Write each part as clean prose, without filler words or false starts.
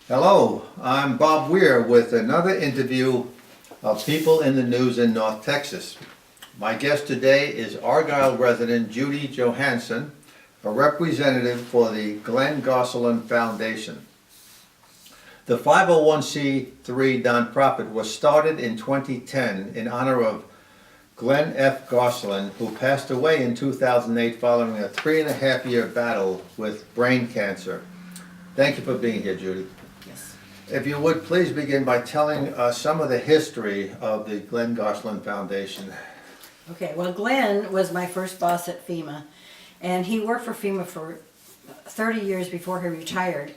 Hello, I'm Bob Weir with another interview of people in the news in North Texas. My guest today is Argyle resident Judy Johansson, a representative for the Glenn Gosselin Foundation. The 501c3 nonprofit was started in 2010 in honor of Glenn F. Gosselin, who passed away in 2008 following a 3.5-year battle with brain cancer. Thank you for being here, Judy. Yes. If you would, please begin by telling us some of the history of the Glenn Gosselin Foundation. Okay, well, Glenn was my first boss at FEMA, and he worked for FEMA for 30 years before he retired.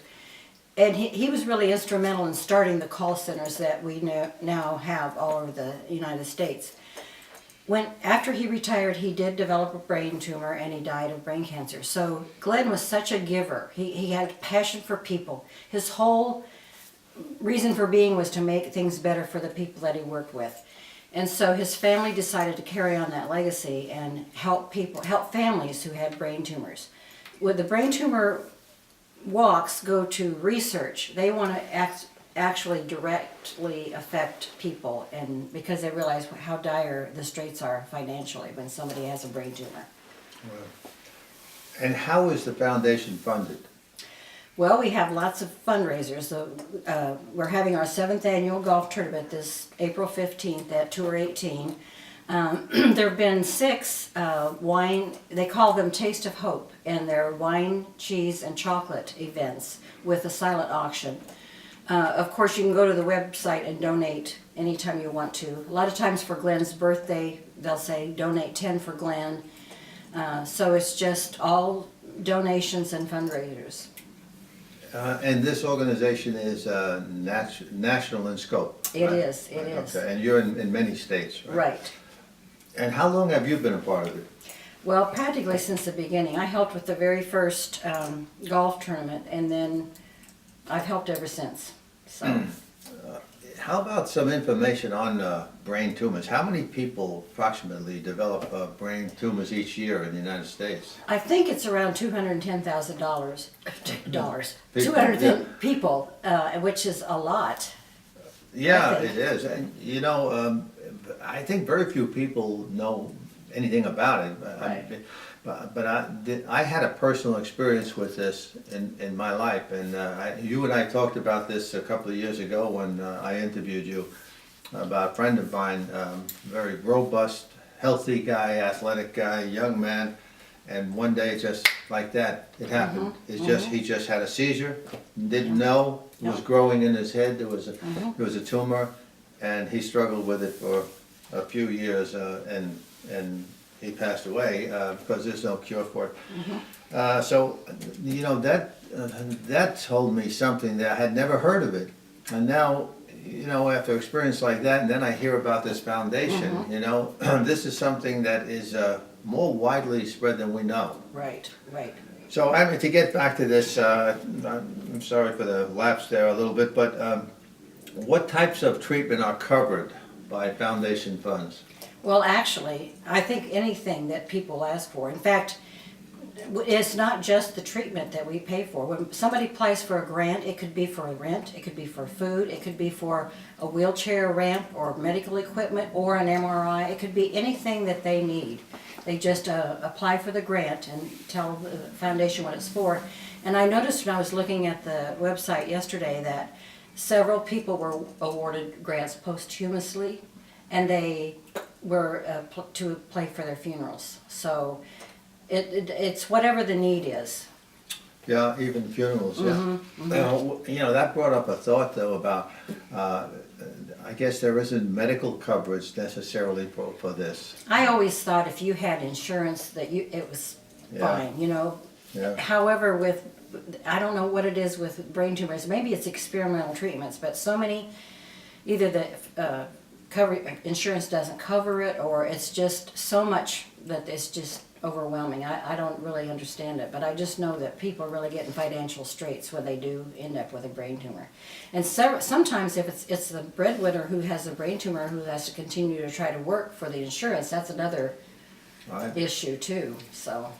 And he was really instrumental in starting the call centers that we now have all over the United States. After he retired, he did develop a brain tumor and he died of brain cancer. So Glenn was such a giver. He had a passion for people. His whole reason for being was to make things better for the people that he worked with. And so his family decided to carry on that legacy and help families who had brain tumors. When the brain tumor walks go to research, they want to actually directly affect people, and because they realize how dire the straits are financially when somebody has a brain tumor. And how is the foundation funded? Well, we have lots of fundraisers. So, we're having our 7th annual golf tournament this April 15th at Tour 18. There have been 6 wine, they call them Taste of Hope, and they're wine, cheese, and chocolate events with a silent auction. Of course, you can go to the website and donate anytime you want to. A lot of times for Glenn's birthday, they'll say donate 10 for Glenn. So it's just all donations and fundraisers. And this organization is national in scope. It right? is. Okay, and you're in many states, right? Right. And how long have you been a part of it? Well, practically since the beginning. I helped with the very first golf tournament, and then I've helped ever since. So. How about some information on brain tumors? How many people approximately develop brain tumors each year in the United States? I think it's around $210,000. Yeah. People, which is a lot. Yeah, it is. And you know, I think very few people know anything about it. Right. But I had a personal experience with this in my life, and you and I talked about this a couple of years ago when I interviewed you about a friend of mine, very robust, healthy guy, athletic guy, young man, and one day just like that, it happened. He just had a seizure, didn't know, it was growing in his head, there was a tumor, and he struggled with it for a few years, and he passed away because there's no cure for it. So, you know, that told me something that I had never heard of it. And now, you know, after an experience like that, and then I hear about this foundation, you know, this is something that is more widely spread than we know. Right. So, I mean, to get back to this, I'm sorry for the lapse there a little bit, but what types of treatment are covered by foundation funds? Well, actually, I think anything that people ask for. In fact, it's not just the treatment that we pay for. When somebody applies for a grant, it could be for a rent, it could be for food, it could be for a wheelchair ramp or medical equipment or an MRI. It could be anything that they need. They just apply for the grant and tell the foundation what it's for. And I noticed when I was looking at the website yesterday that several people were awarded grants posthumously, and they were to play for their funerals. So it's whatever the need is. Yeah, even funerals, yeah. You know, that brought up a thought though about, I guess there isn't medical coverage necessarily for this. I always thought if you had insurance that it was fine, you know. Yeah. However, I don't know what it is with brain tumors. Maybe it's experimental treatments, but so many, either the insurance doesn't cover it, or it's just so much that it's just overwhelming. I don't really understand it, but I just know that people really get in financial straits when they do end up with a brain tumor. And sometimes if it's the breadwinner who has a brain tumor who has to continue to try to work for the insurance, that's another issue too. So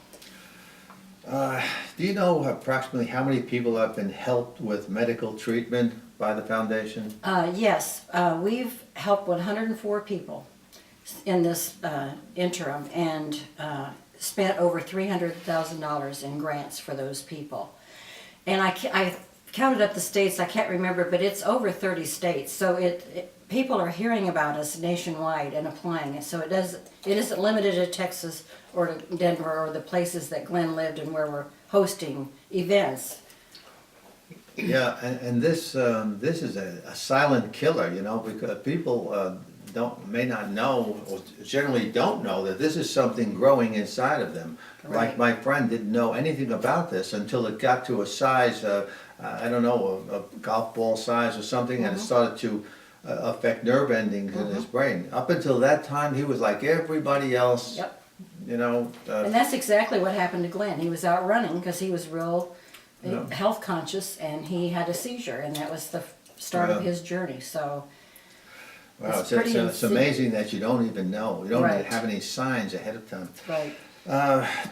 Do you know approximately how many people have been helped with medical treatment by the foundation? Yes, we've helped 104 people in this interim and spent over $300,000 in grants for those people. And I counted up the states, I can't remember, but it's over 30 states. So people are hearing about us nationwide and applying it. So it isn't limited to Texas or to Denver or the places that Glenn lived and where we're hosting events. Yeah, and this is a silent killer, you know, because people may not know, or generally don't know, that this is something growing inside of them. Right. Like my friend didn't know anything about this until it got to a size, I don't know, a golf ball size or something, and it started to affect nerve endings in his brain. Up until that time, he was like everybody else. Yep. You know. And that's exactly what happened to Glenn. He was out running because he was real Yeah. health conscious, and he had a seizure, and that was the start of his journey. So Wow, it's pretty it's amazing that you don't even know. You don't Right. have any signs ahead of time. right.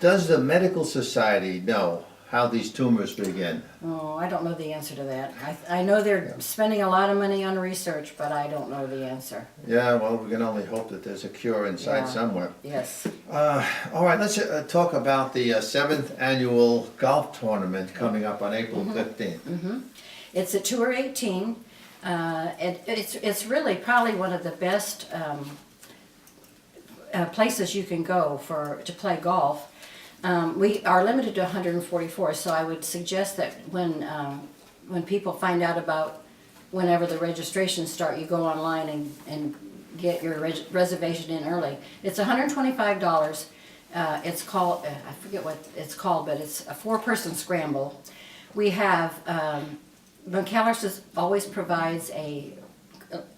Does the medical society know how these tumors begin? Oh, I don't know the answer to that. I know they're spending a lot of money on research, but I don't know the answer. Yeah, well, we can only hope that there's a cure inside Yeah. somewhere. Yes. All right, let's talk about the 7th annual golf tournament coming up on April 15th. It's at Tour 18. It's really probably one of the best places you can go to play golf. We are limited to 144, so I would suggest that when people find out about whenever the registrations start, you go online and get your reservation in early. It's $125. It's called, I forget what it's called, but it's a 4-person scramble. We have, McAllister's always provides a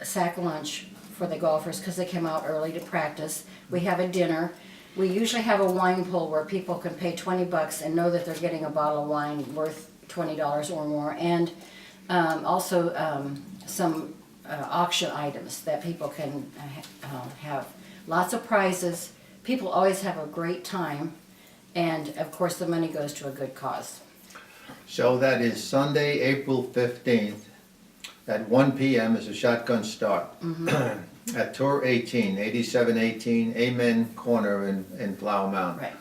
sack lunch for the golfers because they come out early to practice. We have a dinner. We usually have a wine pool where people can pay $20 and know that they're getting a bottle of wine worth $20 or more, and also some auction items that people can have. Lots of prizes. People always have a great time, and of course the money goes to a good cause. So that is Sunday, April 15th at 1 p.m. is a shotgun start. At Tour 18, 8718 Amen Corner in Flower Mound. Right.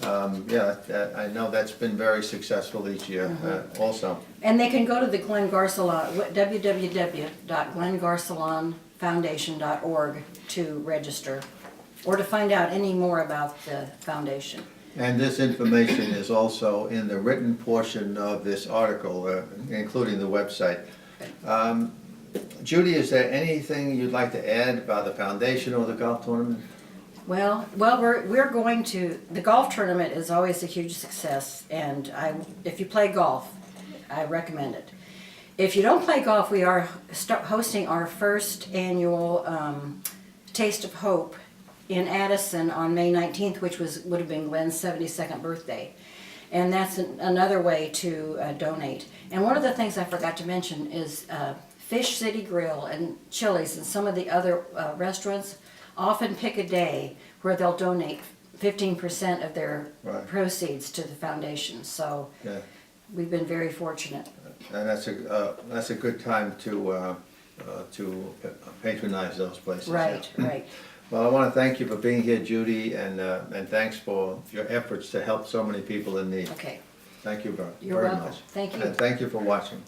I know that's been very successful each year also. And they can go to the Glenn Garcelon, www.glengarcelonfoundation.org to register or to find out any more about the foundation. And this information is also in the written portion of this article, including the website. Judy, is there anything you'd like to add about the foundation or the golf tournament? Well, we're going to, the golf tournament is always a huge success, and if you play golf, I recommend it. If you don't play golf, we are hosting our first annual Taste of Hope in Addison on May 19th, which would have been Glenn's 72nd birthday. And that's another way to donate. And one of the things I forgot to mention is Fish City Grill and Chili's and some of the other restaurants often pick a day where they'll donate 15% of their proceeds to the foundation. So we've been very fortunate. And that's a good time to patronize those places. Right, right. Well, I want to thank you for being here, Judy, and thanks for your efforts to help so many people in need. Okay. Thank you very You're welcome. much. Thank you. And thank you for watching.